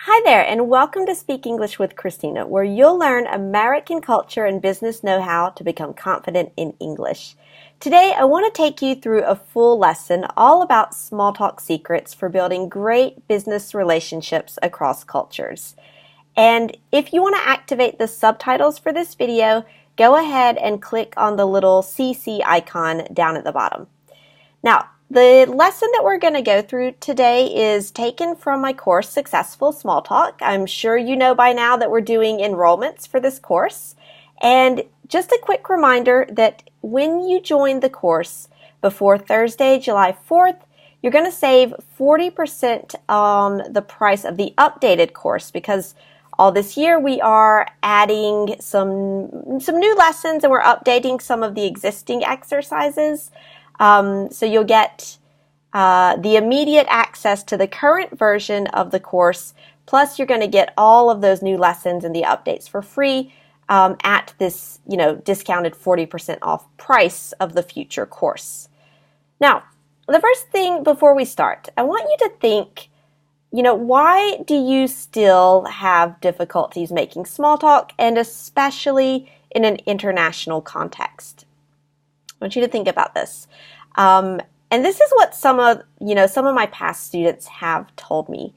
Hi there, and welcome to Speak English with Christina, where you'll learn American culture and business know-how to become confident in English. Today, I want to take you through a full lesson all about small talk secrets for building great business relationships across cultures. And if you want to activate the subtitles for this video, go ahead and click on the little CC icon down at the bottom. Now, the lesson that we're going to go through today is taken from my course, Successful Small Talk. I'm sure you know by now that we're doing enrollments for this course. And just a quick reminder that when you join the course before Thursday, July 4th, you're going to save 40% on the price of the updated course because all this year we are adding some new lessons and we're updating some of the existing exercises. So you'll get the immediate access to the current version of the course, plus you're going to get all of those new lessons and the updates for free at this, discounted 40% off price of the future course. Now, the first thing before we start, I want you to think, why do you still have difficulties making small talk, and especially in an international context? I want you to think about this. And this is what some of my past students have told me.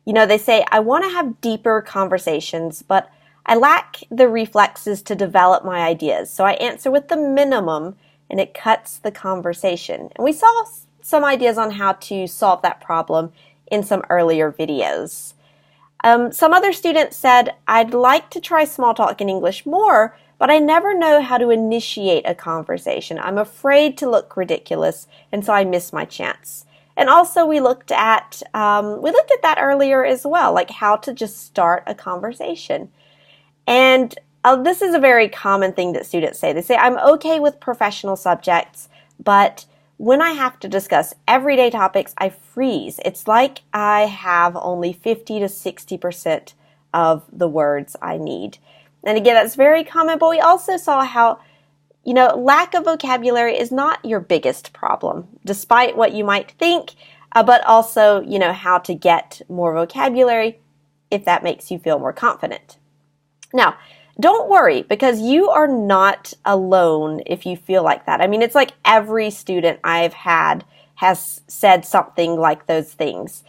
They say, I want to have deeper conversations, but I lack the reflexes to develop my ideas. So I answer with the minimum and it cuts the conversation. And we saw some ideas on how to solve that problem in some earlier videos. Some other students said, I'd like to try small talk in English more, but I never know how to initiate a conversation. I'm afraid to look ridiculous, and so I miss my chance. And also we looked at that earlier as well, like how to just start a conversation. And this is a very common thing that students say. They say, I'm okay with professional subjects, but when I have to discuss everyday topics, I freeze. It's like I have only 50 to 60% of the words I need. And again, that's very common, but we also saw how, lack of vocabulary is not your biggest problem, despite what you might think, but also, how to get more vocabulary if that makes you feel more confident. Now, don't worry, because you are not alone if you feel like that. I mean, it's like every student I've had has said something like those things.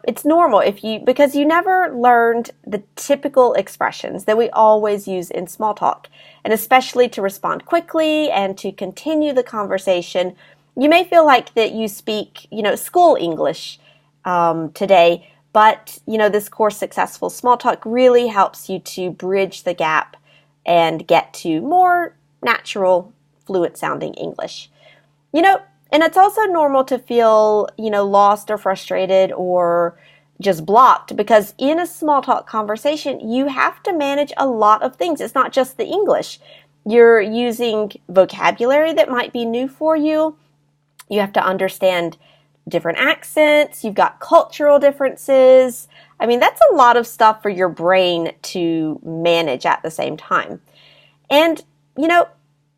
It's normal because you never learned the typical expressions that we always use in small talk, and especially to respond quickly and to continue the conversation. You may feel like that you speak, school English today, but, this course, Successful Small Talk, really helps you to bridge the gap and get to more natural, fluent-sounding English. And it's also normal to feel, lost or frustrated or just blocked, because in a small talk conversation, you have to manage a lot of things. It's not just the English. You're using vocabulary that might be new for you. You have to understand different accents. You've got cultural differences. I mean, that's a lot of stuff for your brain to manage at the same time. And,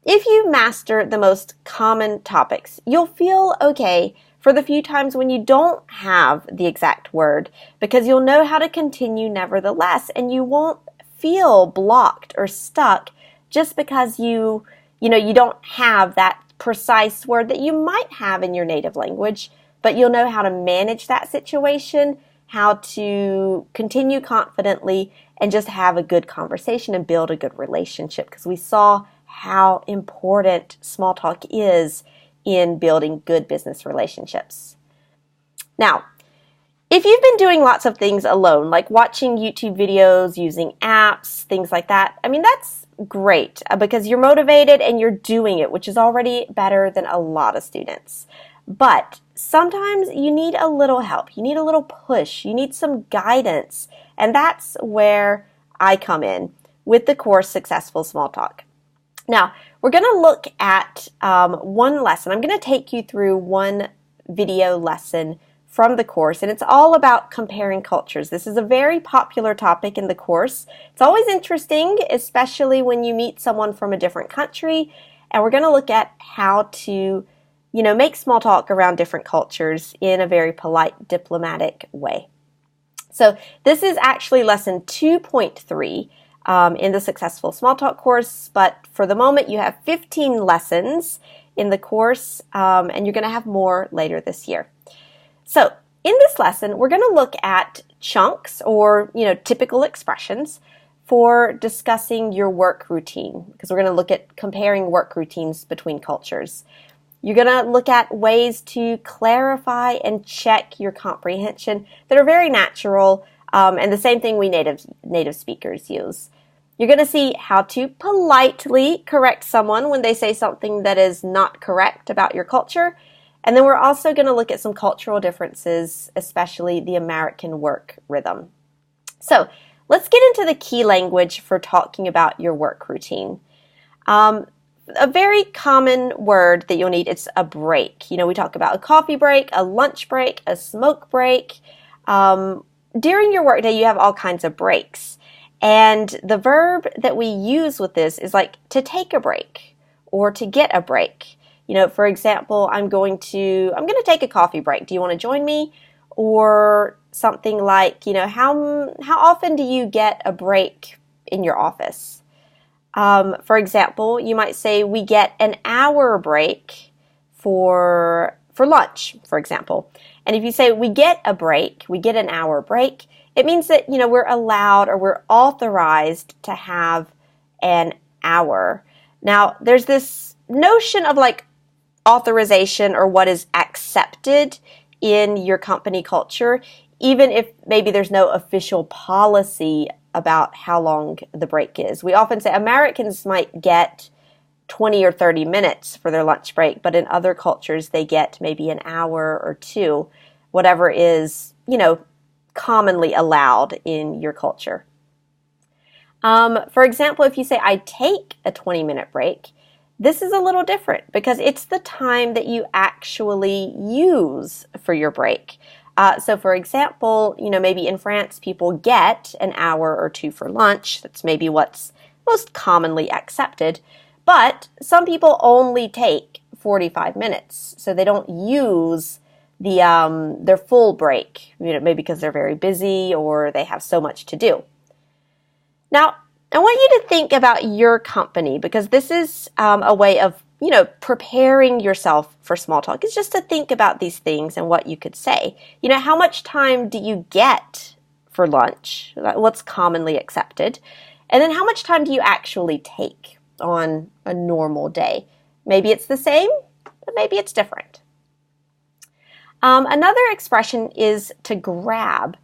if you master the most common topics, you'll feel okay for the few times when you don't have the exact word, because you'll know how to continue nevertheless, and you won't feel blocked or stuck just because you don't have that precise word that you might have in your native language, but you'll know how to manage that situation, how to continue confidently, and just have a good conversation and build a good relationship, because we saw how important small talk is in building good business relationships. Now, if you've been doing lots of things alone, like watching YouTube videos, using apps, things like that, I mean, that's great because you're motivated and you're doing it, which is already better than a lot of students. But sometimes you need a little help. You need a little push. You need some guidance. And that's where I come in with the course Successful Small Talk. Now, we're going to look at one lesson. I'm going to take you through one video lesson from the course, and it's all about comparing cultures. This is a very popular topic in the course. It's always interesting, especially when you meet someone from a different country, and we're going to look at how to, make small talk around different cultures in a very polite, diplomatic way. So this is actually lesson 2.3 in the Successful Small Talk course, but for the moment you have 15 lessons in the course, and you're going to have more later this year. So in this lesson, we're going to look at chunks or, typical expressions for discussing your work routine, because we're going to look at comparing work routines between cultures. You're going to look at ways to clarify and check your comprehension that are very natural, and the same thing we native speakers use. You're going to see how to politely correct someone when they say something that is not correct about your culture. And then we're also going to look at some cultural differences, especially the American work rhythm. So let's get into the key language for talking about your work routine. A very common word that you'll need is a break. We talk about a coffee break, a lunch break, a smoke break. During your workday, you have all kinds of breaks. And the verb that we use with this is like to take a break or to get a break. For example, I'm going to take a coffee break. Do you want to join me? Or something like, how often do you get a break in your office? For example, you might say we get an hour break for lunch, for example. And if you say we get a break, we get an hour break, it means that, we're allowed or we're authorized to have an hour. Now, there's this notion of like authorization or what is accepted in your company culture, even if maybe there's no official policy about how long the break is. We often say Americans might get 20 or 30 minutes for their lunch break, but in other cultures they get maybe an hour or two, whatever is, commonly allowed in your culture. For example, if you say, I take a 20-minute break, this is a little different because it's the time that you actually use for your break. So for example, maybe in France, people get an hour or two for lunch. That's maybe what's most commonly accepted. But some people only take 45 minutes, so they don't use their full break, maybe because they're very busy or they have so much to do. Now, I want you to think about your company because this is a way of, preparing yourself for small talk. It's just to think about these things and what you could say. How much time do you get for lunch? What's commonly accepted? And then how much time do you actually take on a normal day? Maybe it's the same, but maybe it's different. Another expression is to grab.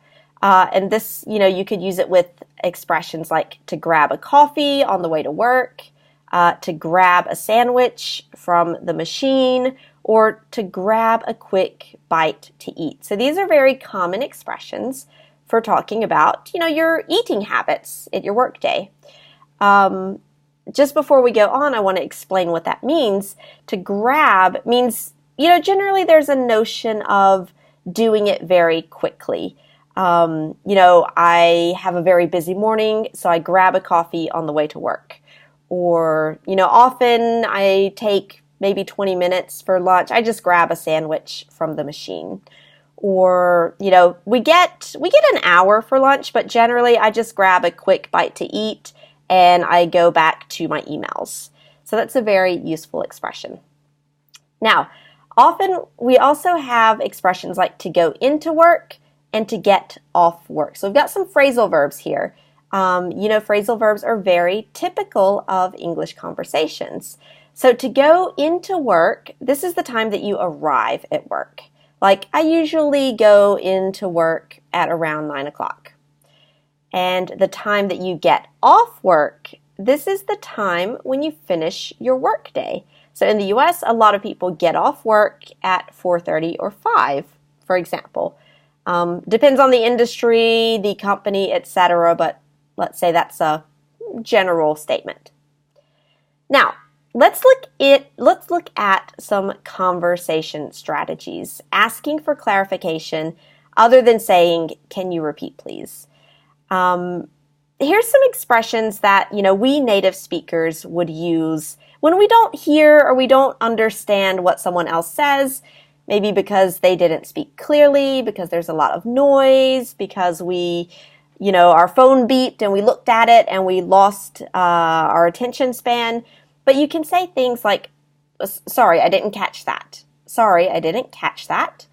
And this, you could use it with expressions like to grab a coffee on the way to work, to grab a sandwich from the machine, or to grab a quick bite to eat. So these are very common expressions for talking about, your eating habits at your workday. Just before we go on, I want to explain what that means. To grab means, generally there's a notion of doing it very quickly. I have a very busy morning, so I grab a coffee on the way to work. Or, often I take maybe 20 minutes for lunch. I just grab a sandwich from the machine. Or, we get an hour for lunch, but generally I just grab a quick bite to eat and I go back to my emails. So that's a very useful expression. Now, often we also have expressions like to go into work and to get off work. So we've got some phrasal verbs here. Phrasal verbs are very typical of English conversations. So to go into work, this is the time that you arrive at work. Like I usually go into work at around 9 o'clock. And the time that you get off work, this is the time when you finish your work day. So in the US, a lot of people get off work at 4:30 or 5, for example. Depends on the industry, the company, etc., but let's say that's a general statement. Now, let's look at some conversation strategies, asking for clarification other than saying, "Can you repeat, please?" Here's some expressions that, we native speakers would use when we don't hear or we don't understand what someone else says. maybe because they didn't speak clearly, because there's a lot of noise, because our phone beeped and we looked at it and we lost our attention span. But you can say things like, sorry, I didn't catch that. Sorry, I didn't catch that.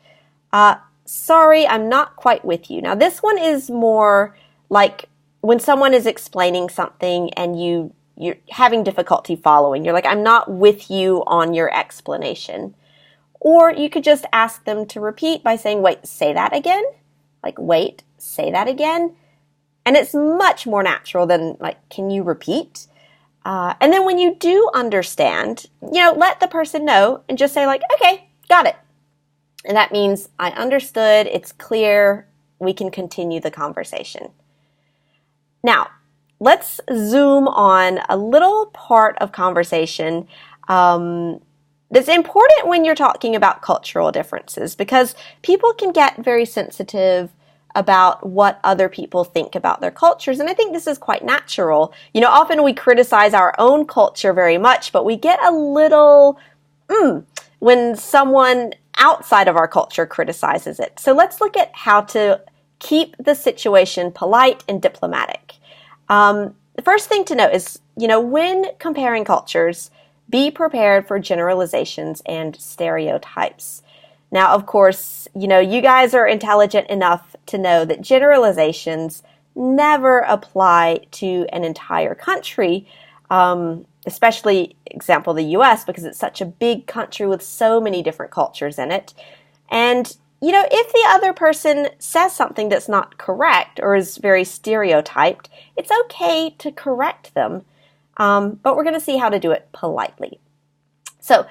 Sorry, I'm not quite with you. Now, this one is more like when someone is explaining something and you're having difficulty following. You're like, I'm not with you on your explanation. Or you could just ask them to repeat by saying, wait, say that again. Like, wait, say that again. And it's much more natural than like, can you repeat? And then when you do understand, let the person know and just say like, okay, got it. And that means I understood, it's clear, we can continue the conversation. Now, let's zoom on a little part of conversation that's important when you're talking about cultural differences, because people can get very sensitive about what other people think about their cultures. And I think this is quite natural. Often we criticize our own culture very much, but we get a little when someone outside of our culture criticizes it. So let's look at how to keep the situation polite and diplomatic. The first thing to note is, when comparing cultures, be prepared for generalizations and stereotypes. Now, of course, you guys are intelligent enough to know that generalizations never apply to an entire country, especially, example, the US, because it's such a big country with so many different cultures in it. And, if the other person says something that's not correct or is very stereotyped, it's okay to correct them, but we're going to see how to do it politely. So,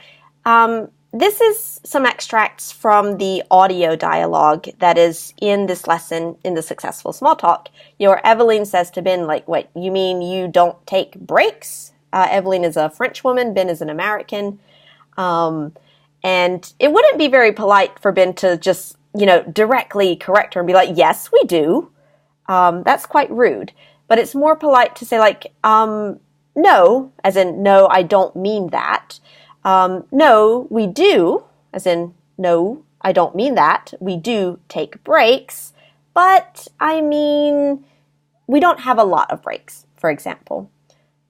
this is some extracts from the audio dialogue that is in this lesson in the Successful Small Talk. Where Evelyn says to Ben, like, wait, you mean you don't take breaks? Evelyn is a French woman, Ben is an American. And it wouldn't be very polite for Ben to just, directly correct her and be like, yes, we do. That's quite rude. But it's more polite to say like, no, as in, no, I don't mean that. No, we do, as in, no, I don't mean that. We do take breaks, but I mean, we don't have a lot of breaks, for example.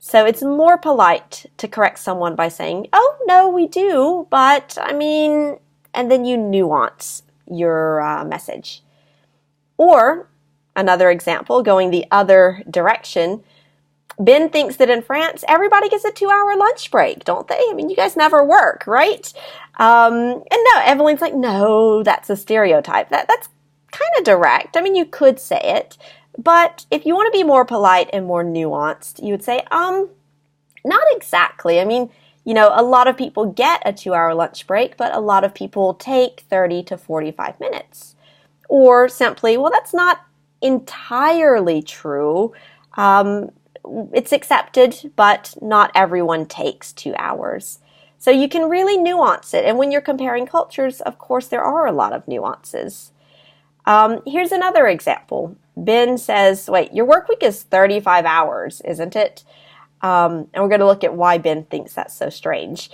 So it's more polite to correct someone by saying, oh, no, we do, but I mean, and then you nuance your message. Or another example, going the other direction, Ben thinks that in France, everybody gets a 2-hour lunch break, don't they? I mean, you guys never work, right? And no, Evelyn's like, no, that's a stereotype. That's kind of direct. I mean, you could say it, but if you want to be more polite and more nuanced, you would say, not exactly. I mean, a lot of people get a 2-hour lunch break, but a lot of people take 30 to 45 minutes. Or simply, well, that's not entirely true. It's accepted, but not everyone takes 2 hours. So you can really nuance it. And when you're comparing cultures, of course, there are a lot of nuances. Here's another example. Ben says, wait, your work week is 35 hours, isn't it? And we're going to look at why Ben thinks that's so strange.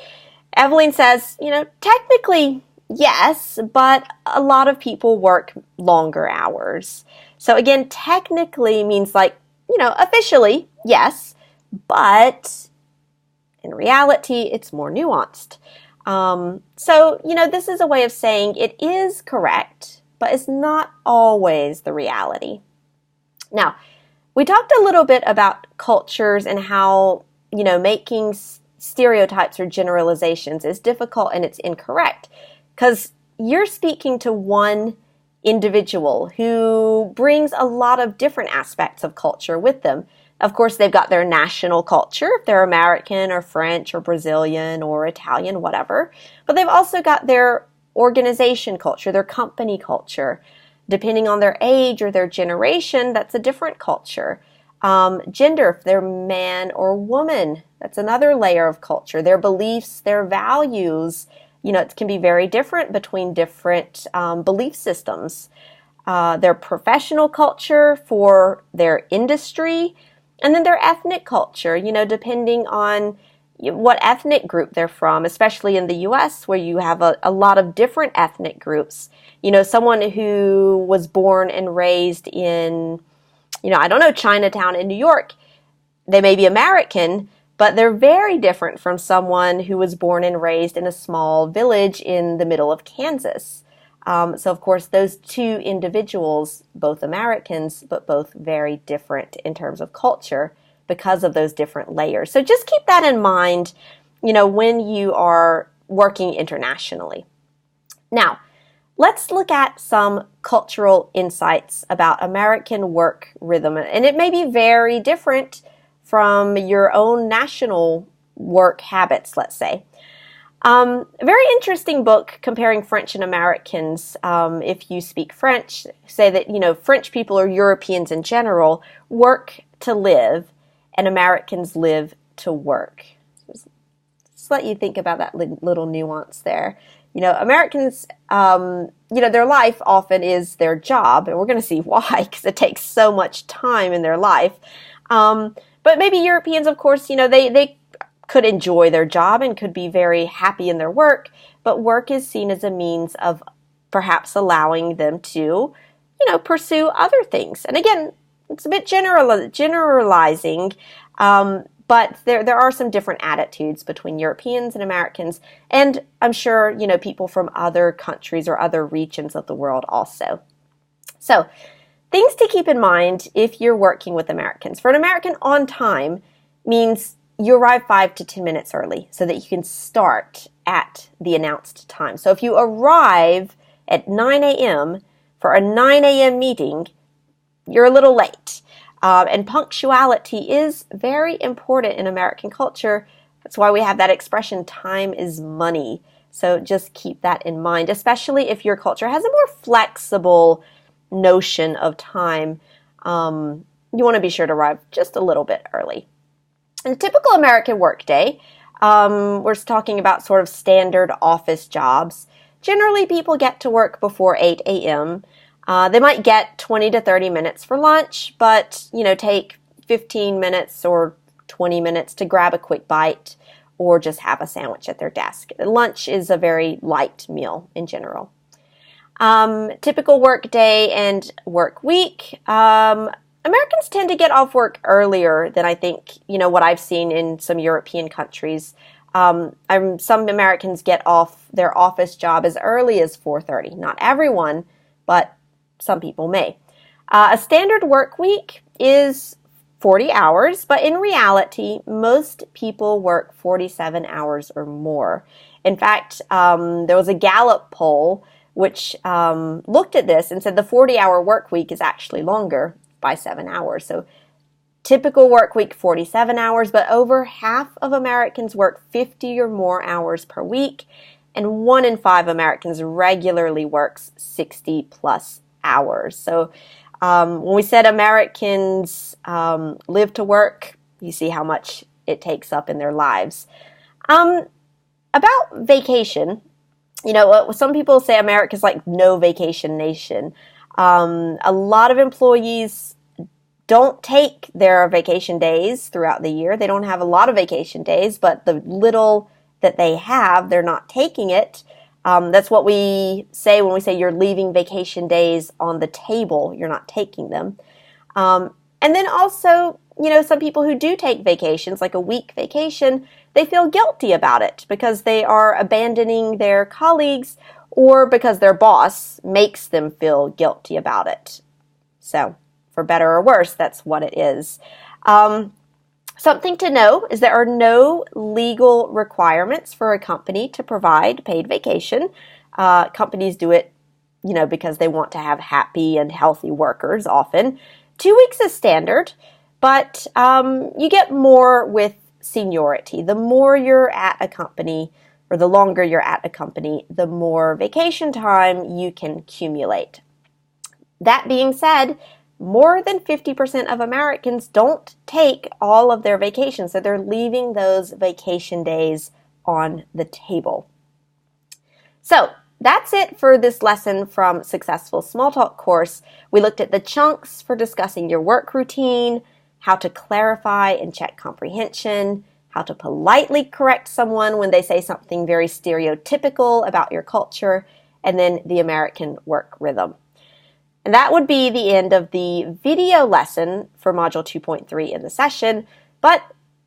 Evelyn says, technically, yes, but a lot of people work longer hours. So again, technically means like, officially, yes, but in reality, it's more nuanced. So, this is a way of saying it is correct, but it's not always the reality. Now, we talked a little bit about cultures and how, making stereotypes or generalizations is difficult and it's incorrect because you're speaking to one individual who brings a lot of different aspects of culture with them. Of course, they've got their national culture, if they're American or French or Brazilian or Italian, whatever. But they've also got their organization culture, their company culture. Depending on their age or their generation, that's a different culture. Gender, if they're man or woman, that's another layer of culture. Their beliefs, their values, it can be very different between different belief systems. Their professional culture for their industry, and then their ethnic culture, depending on, what ethnic group they're from, especially in the US where you have a lot of different ethnic groups. Someone who was born and raised in, I don't know, Chinatown in New York, they may be American, but they're very different from someone who was born and raised in a small village in the middle of Kansas. So, of course, those two individuals, both Americans, but both very different in terms of culture because of those different layers. So just keep that in mind, when you are working internationally. Now, let's look at some cultural insights about American work rhythm. And it may be very different from your own national work habits, let's say. A very interesting book comparing French and Americans. If you speak French, say that, French people or Europeans in general work to live and Americans live to work. Just let you think about that little nuance there. Americans, their life often is their job, and we're going to see why, because it takes so much time in their life. But maybe Europeans, of course, they could enjoy their job and could be very happy in their work, but work is seen as a means of perhaps allowing them to, pursue other things. And again, it's a bit generalizing, but there are some different attitudes between Europeans and Americans, and I'm sure, people from other countries or other regions of the world also. So, things to keep in mind if you're working with Americans. For an American, on time means you arrive 5 to 10 minutes early so that you can start at the announced time. So if you arrive at 9 a.m. for a 9 a.m. meeting, you're a little late. And punctuality is very important in American culture. That's why we have that expression, time is money. So just keep that in mind, especially if your culture has a more flexible notion of time. You want to be sure to arrive just a little bit early. In a typical American workday, we're talking about sort of standard office jobs. Generally, people get to work before 8 a.m. They might get 20 to 30 minutes for lunch, but, take 15 minutes or 20 minutes to grab a quick bite or just have a sandwich at their desk. Lunch is a very light meal in general. Typical work day and work week. Americans tend to get off work earlier than I think, what I've seen in some European countries. Some Americans get off their office job as early as 4:30. Not everyone, but some people may. A standard work week is 40 hours, but in reality, most people work 47 hours or more. In fact, there was a Gallup poll which looked at this and said the 40-hour work week is actually longer by 7 hours. So typical work week, 47 hours, but over half of Americans work 50 or more hours per week, and 1 in 5 Americans regularly works 60 plus hours. So when we said Americans live to work, you see how much it takes up in their lives. About vacation, some people say America's like no vacation nation. A lot of employees don't take their vacation days throughout the year. They don't have a lot of vacation days, but the little that they have, they're not taking it. That's what we say when we say you're leaving vacation days on the table. You're not taking them. And then also, some people who do take vacations, like a week vacation, they feel guilty about it because they are abandoning their colleagues or because their boss makes them feel guilty about it. So, for better or worse, that's what it is. Something to know is there are no legal requirements for a company to provide paid vacation. Companies do it, because they want to have happy and healthy workers often. 2 weeks is standard, but you get more with seniority. The more you're at a company, or the longer you're at a company, the more vacation time you can accumulate. That being said, more than 50% of Americans don't take all of their vacation, so they're leaving those vacation days on the table. So that's it for this lesson from Successful Small Talk course. We looked at the chunks for discussing your work routine, how to clarify and check comprehension, how to politely correct someone when they say something very stereotypical about your culture, and then the American work rhythm. And that would be the end of the video lesson for Module 2.3 in the session, but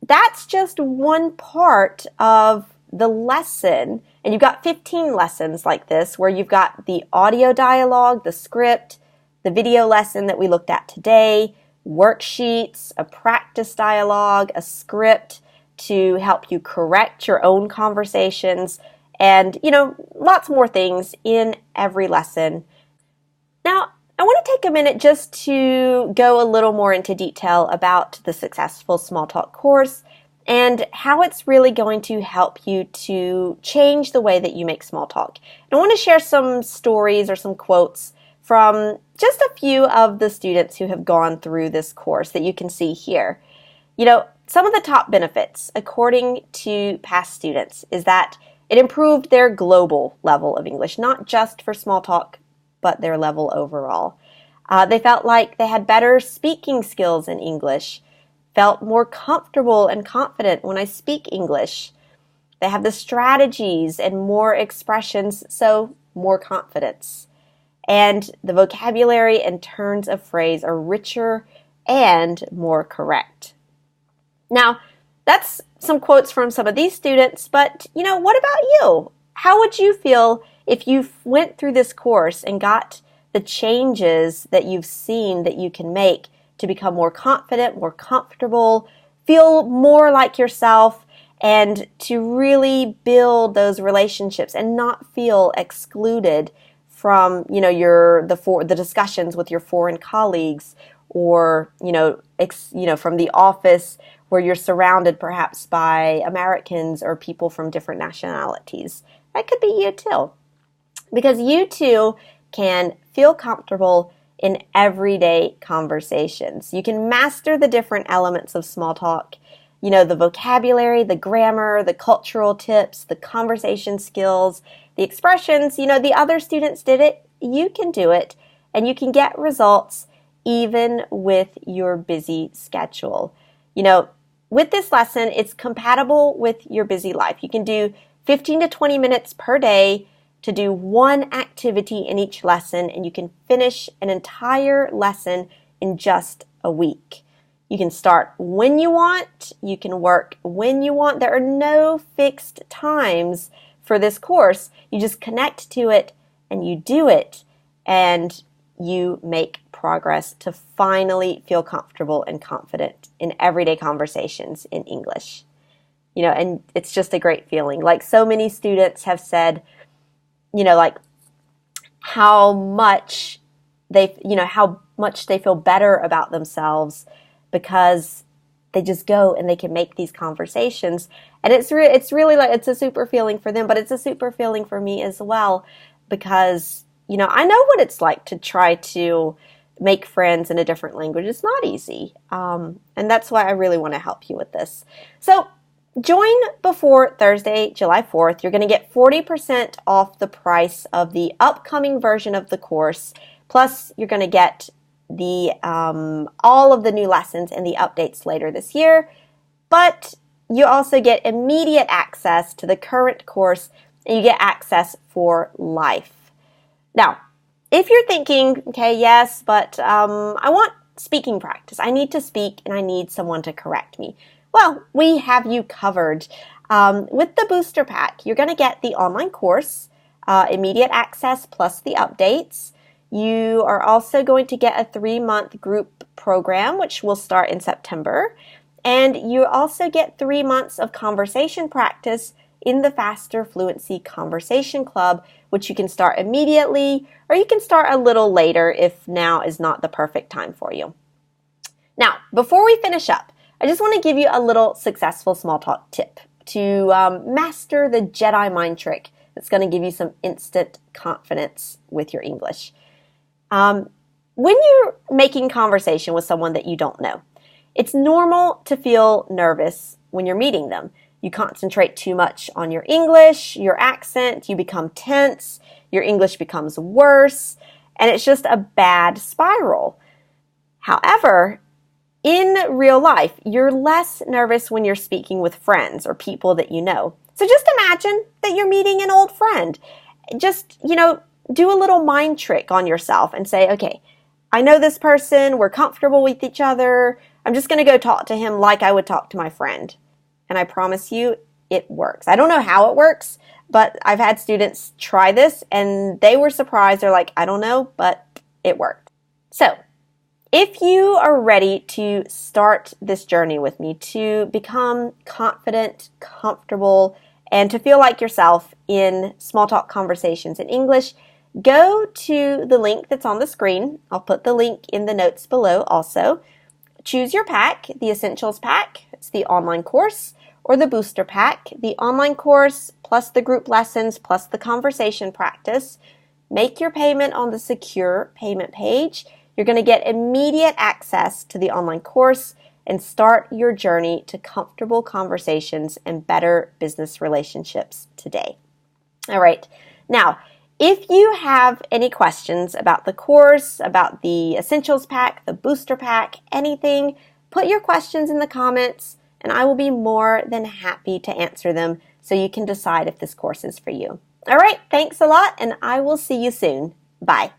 that's just one part of the lesson. And you've got 15 lessons like this where you've got the audio dialogue, the script, the video lesson that we looked at today, worksheets, a practice dialogue, a script to help you correct your own conversations, and, lots more things in every lesson. Now, I want to take a minute just to go a little more into detail about the Successful Small Talk course and how it's really going to help you to change the way that you make small talk. And I want to share some stories or some quotes from just a few of the students who have gone through this course that you can see here. Some of the top benefits, according to past students, is that it improved their global level of English, not just for small talk, but their level overall. They felt like they had better speaking skills in English, felt more comfortable and confident when I speak English. They have the strategies and more expressions, so more confidence. And the vocabulary and turns of phrase are richer and more correct. Now, that's some quotes from some of these students, but what about you? How would you feel if you went through this course and got the changes that you've seen that you can make to become more confident, more comfortable, feel more like yourself, and to really build those relationships and not feel excluded from, the discussions with your foreign colleagues, or, from the office where you're surrounded perhaps by Americans or people from different nationalities. That could be you too. Because you too can feel comfortable in everyday conversations. You can master the different elements of small talk, the vocabulary, the grammar, the cultural tips, the conversation skills, the expressions. The other students did it, you can do it, and you can get results even with your busy schedule. With this lesson, it's compatible with your busy life. You can do 15 to 20 minutes per day to do one activity in each lesson, and you can finish an entire lesson in just a week. You can start when you want, you can work when you want. There are no fixed times for this course. You just connect to it and you do it, and you make progress to finally feel comfortable and confident in everyday conversations in English. And it's just a great feeling. Like so many students have said, how much they feel better about themselves because they just go and they can make these conversations. And it's really like, it's a super feeling for them, but it's a super feeling for me as well, because, I know what it's like to try to make friends in a different language. It's not easy. And that's why I really want to help you with this. So join before Thursday, July 4th. You're going to get 40% off the price of the upcoming version of the course. Plus, you're going to get the all of the new lessons and the updates later this year. But you also get immediate access to the current course, and you get access for life. Now, if you're thinking, okay, yes, but I want speaking practice. I need to speak and I need someone to correct me. Well, we have you covered. With the booster pack, you're going to get the online course, immediate access plus the updates. You are also going to get a 3-month group program, which will start in September. And you also get 3 months of conversation practice in the Faster Fluency Conversation Club, which you can start immediately, or you can start a little later if now is not the perfect time for you. Now, before we finish up, I just want to give you a little successful small talk tip to master the Jedi mind trick that's going to give you some instant confidence with your English. When you're making conversation with someone that you don't know, it's normal to feel nervous when you're meeting them. You concentrate too much on your English, your accent, you become tense, your English becomes worse, and it's just a bad spiral. However, in real life, you're less nervous when you're speaking with friends or people that you know. So just imagine that you're meeting an old friend. Just, do a little mind trick on yourself and say, okay, I know this person, we're comfortable with each other. I'm just going to go talk to him like I would talk to my friend. And I promise you, it works. I don't know how it works, but I've had students try this and they were surprised. They're like, I don't know, but it worked. So, if you are ready to start this journey with me to become confident, comfortable, and to feel like yourself in small talk conversations in English, go to the link that's on the screen. I'll put the link in the notes below also. Choose your pack, the Essentials pack, it's the online course, or the Booster pack, the online course plus the group lessons plus the conversation practice. Make your payment on the secure payment page. You're going to get immediate access to the online course and start your journey to comfortable conversations and better business relationships today. All right. Now, if you have any questions about the course, about the Essentials pack, the Booster pack, anything, put your questions in the comments and I will be more than happy to answer them so you can decide if this course is for you. All right. Thanks a lot and I will see you soon. Bye.